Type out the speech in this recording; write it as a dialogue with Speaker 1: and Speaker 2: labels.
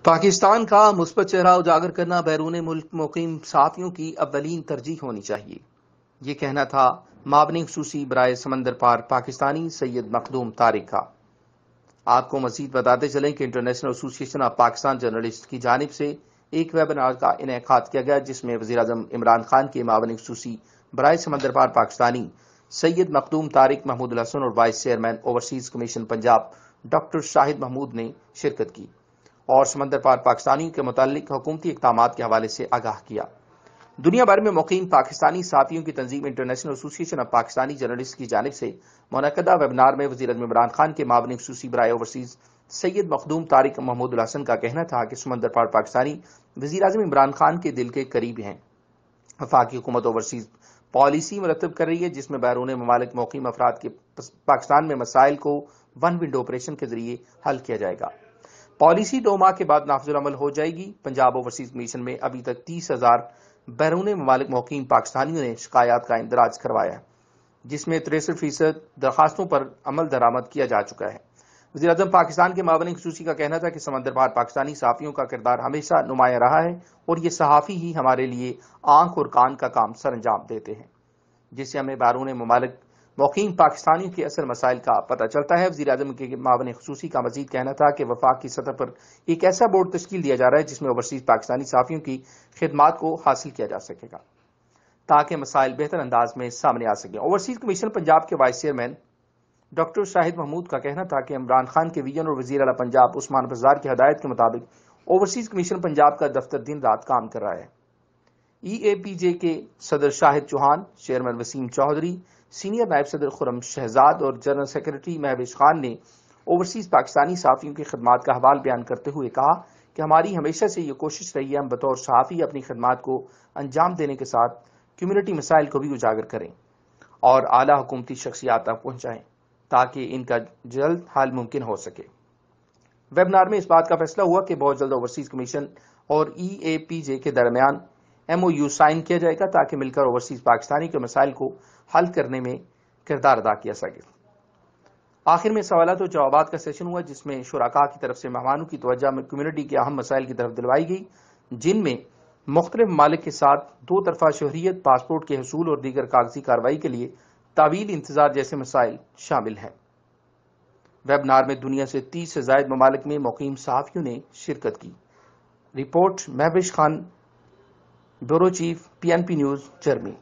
Speaker 1: پاکستان کا مثبت چہرہ اجاگر کرنا بیرون ملک مقیم صحافیوں کی اولین ترجیح ہونی چاہیے، یہ کہنا تھا معاون خصوصی برائے سمندر پار پاکستانی سید مخدوم طارق کا۔ آپ کو مزید بتاتے چلیں کہ انٹرنیشنل ایسوسی ایشن آف پاکستان جرنلسٹ کی جانب سے ایک ویبینار کا انعقاد کیا گیا، جس میں وزیر اعظم عمران خان کے معاون خصوصی برائے سمندر پار پاکستانی سید مخدوم طارق محمود الحسن اور vice chairman overseas commission Punjab doctor Shahid Mahmood نے شرکت کی اور سمندر پار پاکستانیوں کے متعلق حکومتی اقدامات کے حوالے سے آگاہ کیا۔ دنیا بھر میں مقیم پاکستانی صحافیوں کی تنظیم انٹرنیشنل ایسوسی ایشن آف پاکستانی جرنلسٹ کی جانب سے منعقدہ ویبینار میں وزیر اعظم عمران خان کے معاون خصوصی برائے اوورسیز سید مخدوم طارق محمود الحسن کا کہنا تھا کہ سمندر پار پاکستانی وزیر اعظم عمران خان کے دل کے قریب ہیں۔ وفاقی حکومت اوورسیز پالیسی مرتب کر رہی ہے، جس میں بیرون ممالک مقیم افراد کے پاکستان میں مسائل کو ون ونڈو آپریشن کے ذریعے حل کیا جائے گا۔ پالیسی 2 ماہ کے بعد نافذ العمل ہو جائے گی۔ پنجاب اوورسیز کمیشن میں ابھی تک 30,000 بیرون ممالک مقیم پاکستانیوں نے شکایات کا اندراج کروایا ہے، جس میں 63% درخواستوں پر عمل درآمد کیا جا چکا ہے۔ وزیر اعظم پاکستان کے معاون خصوصی کا کہنا تھا کہ سمندر پار پاکستانی صحافیوں کا کردار ہمیشہ نمایاں رہا ہے اور یہ صحافی ہی ہمارے لیے آنکھ اور کان کا کام سر انجام دیتے ہیں، جس سے ہمیں بیرون ممالک مقیم پاکستانیوں کے اصل مسائل کا پتہ چلتا ہے۔ وزیر اعظم کے معاون خصوصی کا مزید کہنا تھا کہ وفاق کی سطح پر ایک ایسا بورڈ تشکیل دیا جا رہا ہے جس میں اوورسیز پاکستانی صحافیوں کی خدمات کو حاصل کیا جا سکے گا تاکہ مسائل بہتر انداز میں سامنے آ سکیں۔ اوورسیز کمیشن پنجاب کے vice chairman doctor Shahid Mahmood کا کہنا تھا کہ عمران خان کے ویژن اور وزیر اعلیٰ پنجاب عثمان بزدار کی ہدایت کے مطابق اوورسیز کمیشن پنجاب کا دفتر دن رات کام کر رہا ہے۔ EAPJ کے صدر شاہد چوہان، چیئرمین وسیم چودھری، سینئر نائب صدر خرم شہزاد اور جنرل سیکرٹری مہوش خان نے اوورسیز پاکستانی صحافیوں کی خدمات کا حوال بیان کرتے ہوئے کہا کہ ہماری ہمیشہ سے یہ کوشش رہی ہے ہم بطور صحافی اپنی خدمات کو انجام دینے کے ساتھ کمیونٹی مسائل کو بھی اجاگر کریں اور اعلیٰ حکومتی شخصیات تک پہنچائیں تاکہ ان کا جلد حل ممکن ہو سکے۔ ویبنار میں اس بات کا فیصلہ ہوا کہ بہت جلد اوورسیز کمیشن اور EAPJ کے درمیان MOU سائن کیا جائے گا تاکہ مل کر اوورسیز پاکستانی کے مسائل کو حل کرنے میں کردار ادا کیا سکے۔ آخر میں سوالات و جوابات کا سیشن ہوا، جس میں شرکاء کی طرف سے مہمانوں کی توجہ میں کمیونٹی کے اہم مسائل کی طرف دلوائی گئی، جن میں مختلف ممالک کے ساتھ 2 طرفہ شہریت، پاسپورٹ کے حصول اور دیگر کاغذی کارروائی کے لیے طویل انتظار جیسے مسائل شامل ہیں۔ ویبنار میں دنیا سے 30 سے زائد ممالک میں مقیم صحافیوں نے شرکت کی۔ Report Mehwish Khan, bureau chief PNP news, Germany.